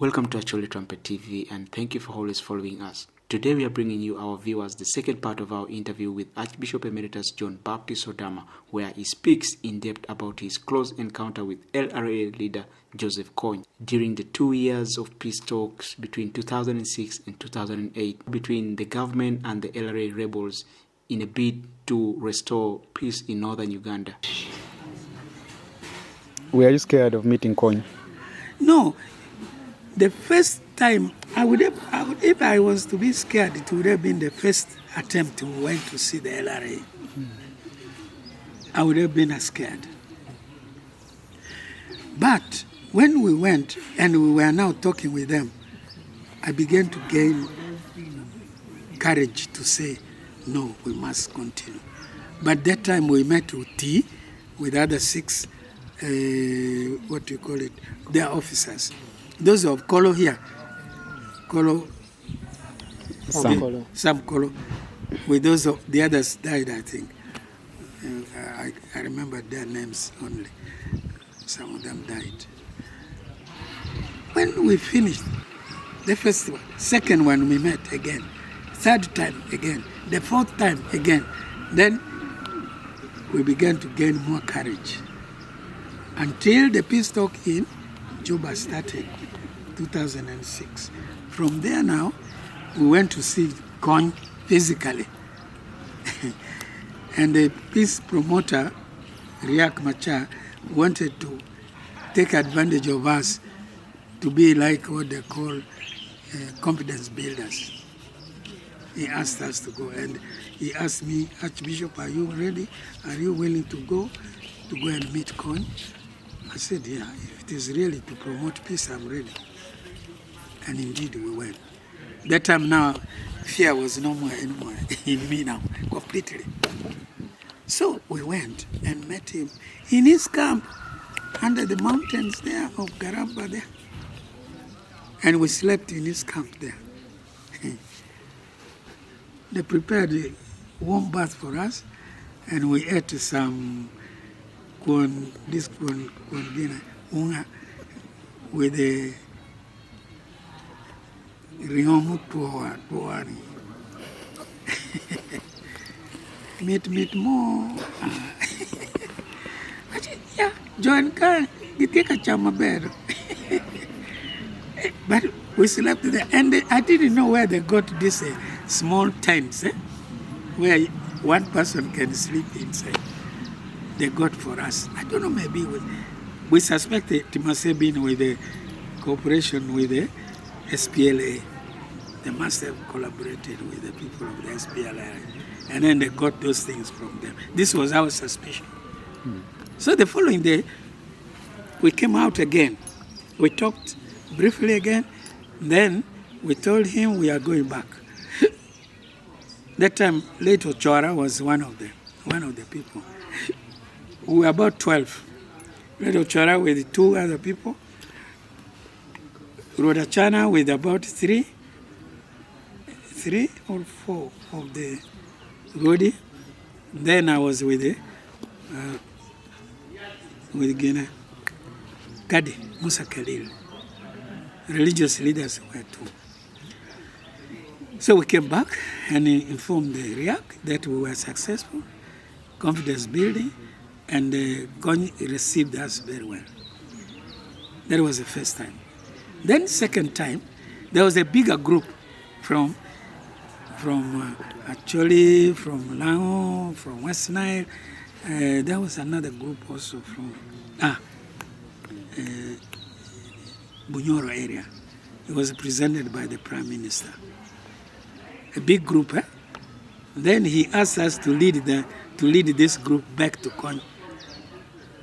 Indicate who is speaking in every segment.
Speaker 1: Welcome to Acholi Trumpet TV, and thank you for always following us. Today we are bringing you, our viewers, the second part of our interview with Archbishop Emeritus John Baptist Odama, where he speaks in depth about his close encounter with LRA leader Joseph Kony during the 2 years of peace talks between 2006 and 2008 between the government and the LRA rebels in a bid to restore peace in northern Uganda.
Speaker 2: Were you scared of meeting Kony?
Speaker 3: No. The first time, if I was to be scared, it would have been the first attempt we went to see the LRA. I would have been scared. But when we went and we were now talking with them, I began to gain courage to say, no, we must continue. But that time we met with T, with other 6, their officers. Those of Kolo here, some Kolo, with those of the others died, I think. I remember their names only. Some of them died. When we finished the first one, second one we met again, third time again, the fourth time again, then we began to gain more courage. Until the peace talk in Juba started, 2006. From there now, we went to see Kony physically. And the peace promoter, Riek Machar, wanted to take advantage of us to be like what they call confidence builders. He asked us to go, and he asked me, Archbishop, are you ready? Are you willing to go and meet Kony? I said, yeah, if it is really to promote peace, I'm ready. And indeed we went. That time now, fear was no more anymore in me now, completely. So we went and met him in his camp under the mountains there of Garamba there. And we slept in his camp there. They prepared a warm bath for us, and we ate some unga with the riomu tuani. Meet more. Yeah, John can get a chamabero. But we slept there, and I didn't know where they got this small tents, where one person can sleep inside. They got for us. I don't know, maybe we suspect it must have been with the cooperation with the SPLA. They must have collaborated with the people of the SPLA. And then they got those things from them. This was our suspicion. So the following day, we came out again. We talked briefly again. Then we told him we are going back. That time, late Ochora was one of the people. We were about 12. Late Ochora with 2 other people. Rodachana with about 3 or 4 of the Rodi. Then I was with Guinea, Kadi, Musa Khalil. Religious leaders were 2. So we came back and informed the Riek that we were successful, confidence building, and Kony received us very well. That was the first time. Then second time, there was a bigger group from Acholi, from Lao, from West Nile. There was another group also from Bunyoro area. It was presented by the Prime Minister. A big group, Then he asked us to lead this group back to Kony.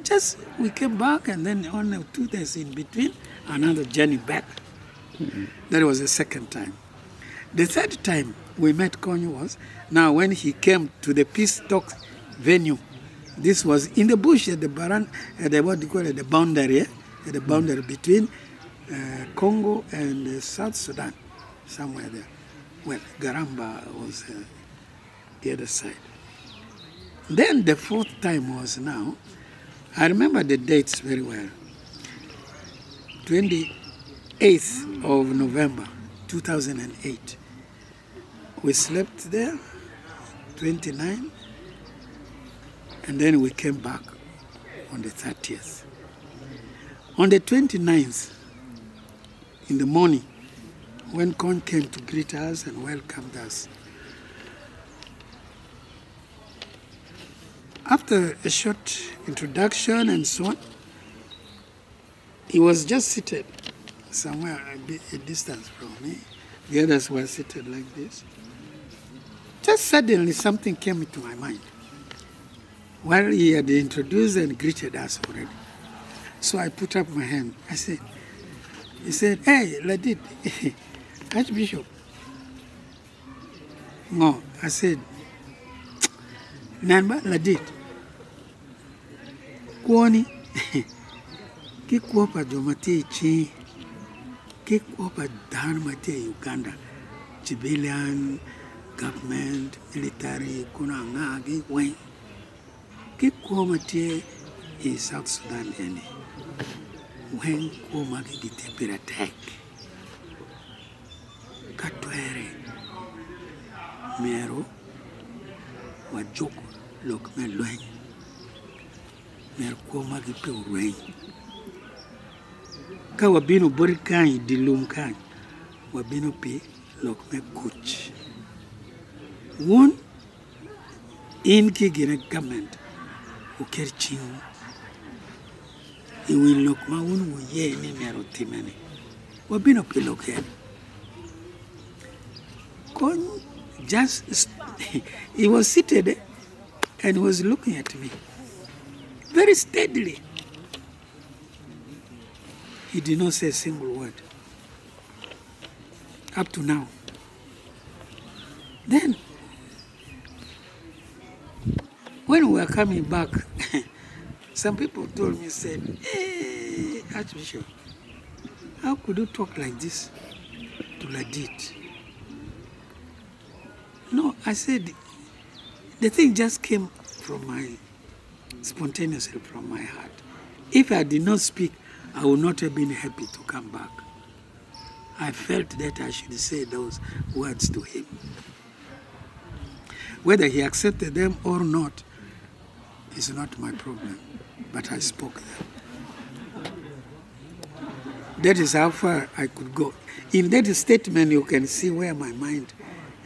Speaker 3: Just we came back, and then only 2 days in between, another journey back. That was the second time. The third time we met Kony was now when he came to the peace talk venue. This was in the bush at the boundary between Congo and South Sudan, somewhere there. Well, Garamba was the other side. Then the fourth time was now, I remember the dates very well. 8th of November 2008. We slept there, 29, and then we came back on the 30th. On the 29th, in the morning, when Kony came to greet us and welcomed us, after a short introduction and so on, he was just seated somewhere a distance from me. The others were seated like this. Just suddenly something came into my mind while he had introduced and greeted us already. So I put up my hand. He said, "Hey, Ladid, Archbishop." No, I said, "Namba Ladid, Kony, kikuopa jomati chi, kikuopa dhanmati Uganda, civilian, government, military, kuna ngagi, wen, kikuomati in South Sudan ene, wen kuomagi gitepira attack, katwere, mero, wajoko, lokme lwen, mero kuomagi pe urwen. Ka wabino bori kanyi dilum kanyi, wabino pi lokme kuch. One, in kigine government, uker chingu, iwi lokma unu ye ni mero timene. Wabino pi lokere. Kony just, he was seated and was looking at me very steadily. He did not say a single word up to now. Then, when we were coming back, some people told me, said, "Hey, Archbishop, how could you talk like this to Ladid?" No, I said, the thing just came spontaneously from my heart. If I did not speak, I would not have been happy to come back. I felt that I should say those words to him. Whether he accepted them or not is not my problem, but I spoke them. That is how far I could go. In that statement, you can see where my mind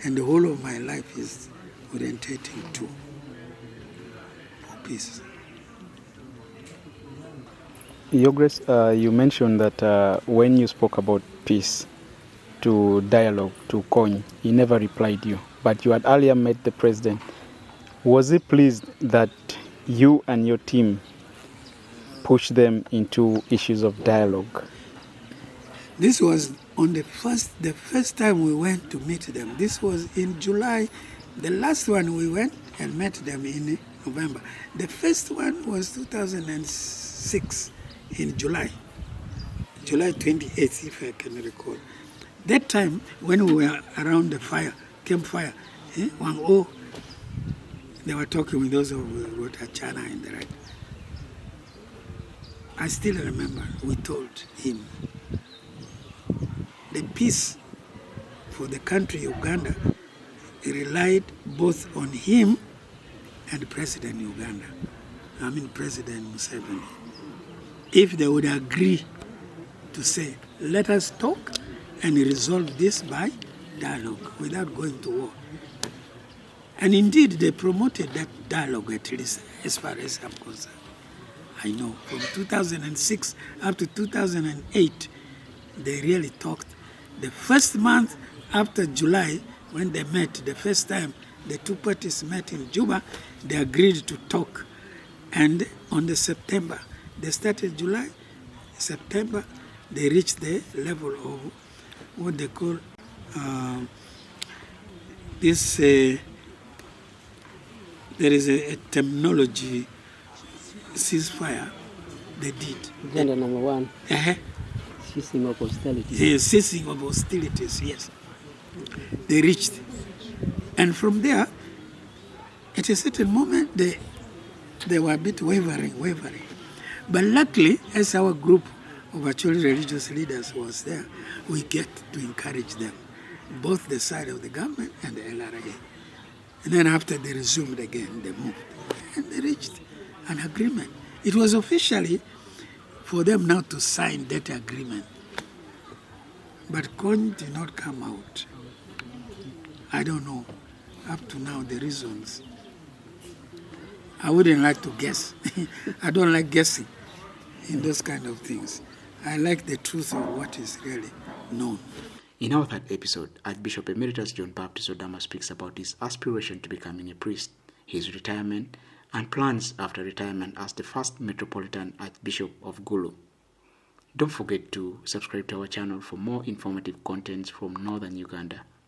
Speaker 3: and the whole of my life is orientating to. For peace.
Speaker 2: Your Grace, you mentioned that when you spoke about peace to dialogue to Kony, he never replied you, but you had earlier met the president. Was he pleased that you and your team pushed them into issues of dialogue?
Speaker 3: This was on the first time we went to meet them. This was in July. The last one we went and met them in November. The first one was 2006 in July 28th, if I can recall. That time, when we were around the campfire, they were talking with those who wrote Achana and the right. I still remember we told him the peace for the country Uganda relied both on him and President President Museveni. If they would agree to say, let us talk and resolve this by dialogue without going to war. And indeed, they promoted that dialogue, at least as far as I'm concerned. I know from 2006 up to 2008, they really talked. The first month after July, when they met, the first time the two parties met in Juba, they agreed to talk. And on the September, they started July, September, they reached the level of what they call there is a terminology, ceasefire, they did.
Speaker 4: Agenda number one, ceasing of hostilities.
Speaker 3: Yes, ceasing of hostilities, yes. They reached. And from there, at a certain moment, they were a bit wavering. But luckily, as our group of actually religious leaders was there, we get to encourage them, both the side of the government and the LRA. And then after they resumed again, they moved. And they reached an agreement. It was officially for them now to sign that agreement. But Kony did not come out. I don't know, up to now, the reasons. I wouldn't like to guess. I don't like guessing in those kind of things. I like the truth of what is really known.
Speaker 1: In our third episode, Archbishop Emeritus John Baptist Odama speaks about his aspiration to becoming a priest, his retirement, and plans after retirement as the first Metropolitan Archbishop of Gulu. Don't forget to subscribe to our channel for more informative contents from northern Uganda.